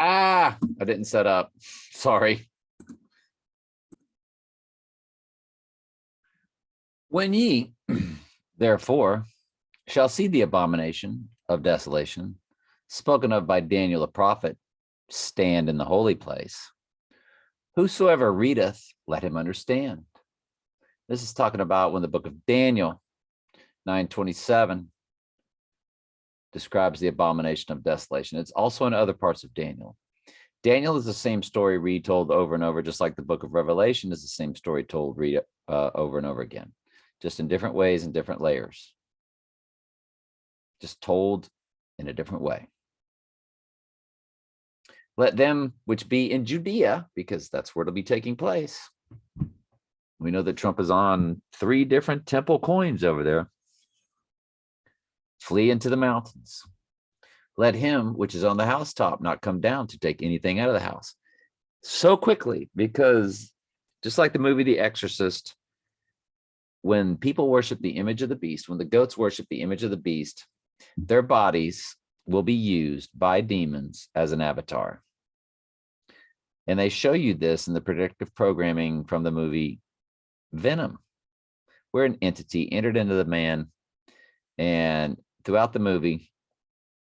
I didn't set up. Sorry. When ye, therefore, shall see the abomination of desolation spoken of by Daniel the prophet stand in the holy place, whosoever readeth, let him understand. This is talking about when the book of Daniel 9:27 describes the abomination of desolation. It's also in other parts of Daniel. Daniel is the same story retold over and over, just like the book of Revelation is the same story told over and over again, just in different ways and different layers, just told in a different way. Let them which be in Judea, because that's where it'll be taking place. We know that Trump is on 3 different temple coins over there. Flee into the mountains. Let him which is on the housetop not come down to take anything out of the house. So quickly, because just like the movie The Exorcist, when people worship the image of the beast, when the goats worship the image of the beast, their bodies will be used by demons as an avatar. And they show you this in the predictive programming from the movie Venom, where an entity entered into the man, and throughout the movie,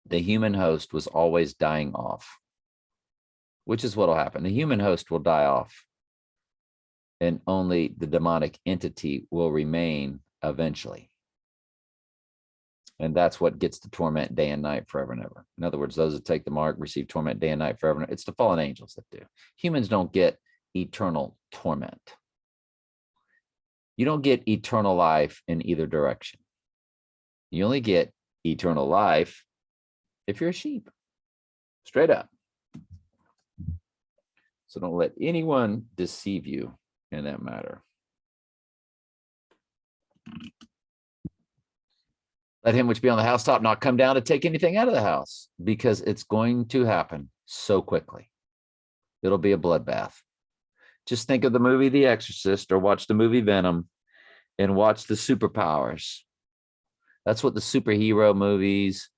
the human host was always dying off, which is what will happen. The human host will die off, and only the demonic entity will remain eventually. And that's what gets the torment day and night forever and ever. In other words, those that take the mark receive torment day and night forever. It's the fallen angels that do. Humans don't get eternal torment. You don't get eternal life in either direction. You only get eternal life if you're a sheep, straight up. So don't let anyone deceive you in that matter. Let him which be on the housetop not come down to take anything out of the house, because it's going to happen so quickly. It'll be a bloodbath. Just think of the movie The Exorcist, or watch the movie Venom, and watch the superpowers. That's what the superhero movies,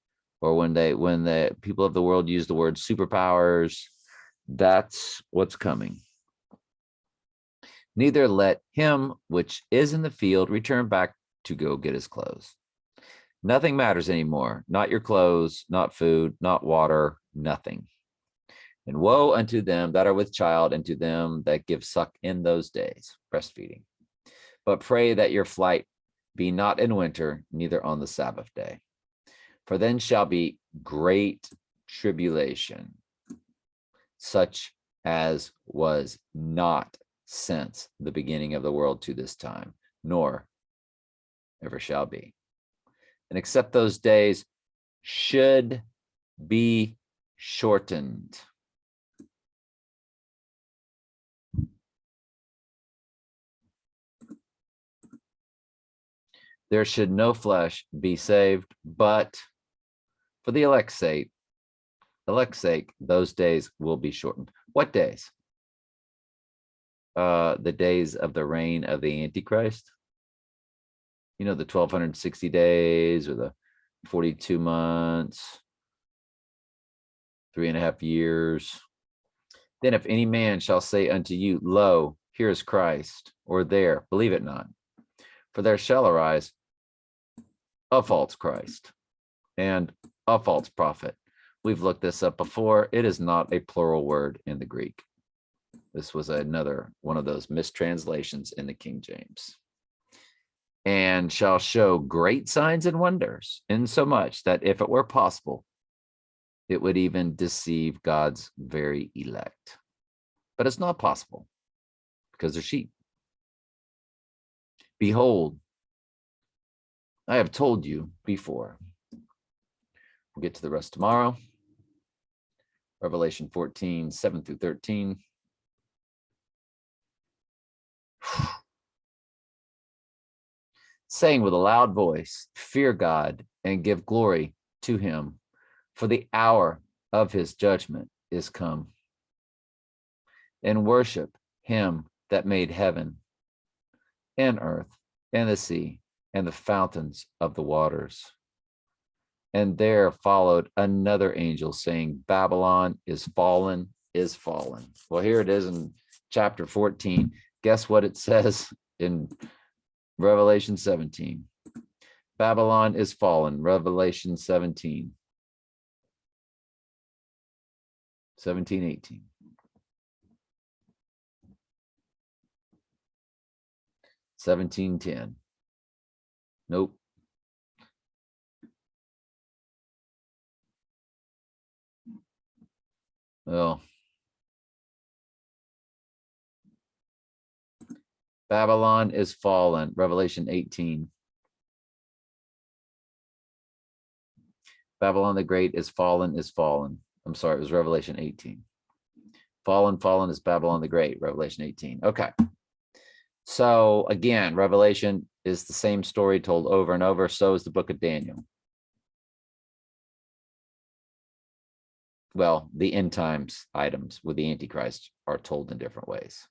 or when the people of the world use the word superpowers, that's what's coming. Neither let him which is in the field return back to go get his clothes. Nothing matters anymore. Not your clothes, not food, not water, nothing. And woe unto them that are with child, and to them that give suck in those days, breastfeeding. But pray that your flight be not in winter, neither on the Sabbath day. For then shall be great tribulation, such as was not since the beginning of the world to this time, nor ever shall be. And except those days should be shortened. There should no flesh be saved, but for the elect's sake, those days will be shortened. What days? The days of the reign of the Antichrist. You know, the 1260 days, or the 42 months, 3.5 years. Then if any man shall say unto you, lo, here is Christ, or there, believe it not. For there shall arise a false Christ and a false prophet. We've looked this up before. It is not a plural word in the Greek. This was another one of those mistranslations in the King James. And shall show great signs and wonders, insomuch that if it were possible, it would even deceive God's very elect. But it's not possible, because they're sheep. Behold, I have told you before. We'll get to the rest tomorrow. Revelation 14, 7 through 13. Saying with a loud voice, fear God and give glory to him, for the hour of his judgment is come. And worship him that made heaven and earth and the sea and the fountains of the waters. And there followed another angel saying, Babylon is fallen, is fallen. Well, here it is in chapter 14. Guess what it says in Revelation 17? Babylon is fallen, Revelation 17. 17:18. 17:10. Nope. Well, Babylon is fallen, Revelation 18. Babylon the Great is fallen, is fallen. I'm sorry, it was Revelation 18. Fallen, fallen is Babylon the Great, Revelation 18. Okay. So again, Revelation is the same story told over and over. So is the book of Daniel. Well, the end times items with the Antichrist are told in different ways.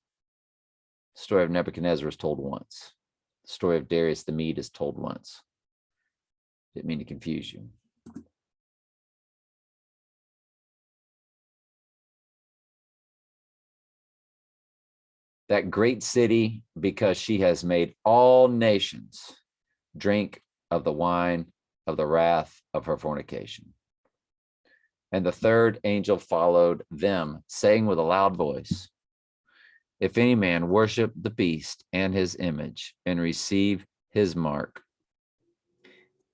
The story of Nebuchadnezzar is told once. The story of Darius the Mede is told once. Didn't mean to confuse you. That great city, because she has made all nations drink of the wine of the wrath of her fornication. And the third angel followed them, saying with a loud voice, if any man worship the beast and his image and receive his mark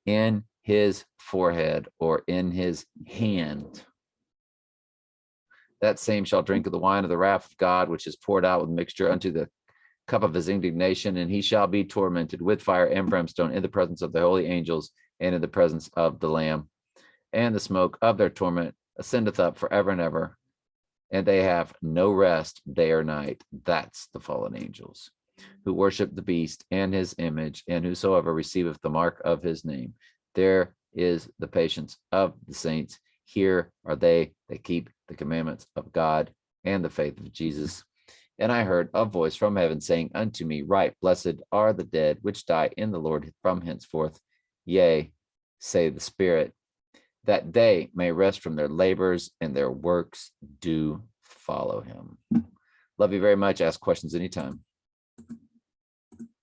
in his forehead or in his hand, that same shall drink of the wine of the wrath of God, which is poured out with mixture unto the cup of his indignation, and he shall be tormented with fire and brimstone in the presence of the holy angels and in the presence of the Lamb. And the smoke of their torment ascendeth up forever and ever, and they have no rest day or night. That's the fallen angels who worship the beast and his image, and whosoever receiveth the mark of his name. There is the patience of the saints. Here are they that keep the commandments of God and the faith of Jesus. And I heard a voice from heaven saying unto me, Right, blessed are the dead which die in the Lord from henceforth. Yea, say the Spirit, that they may rest from their labors and their works do follow him. Love you very much. Ask questions anytime.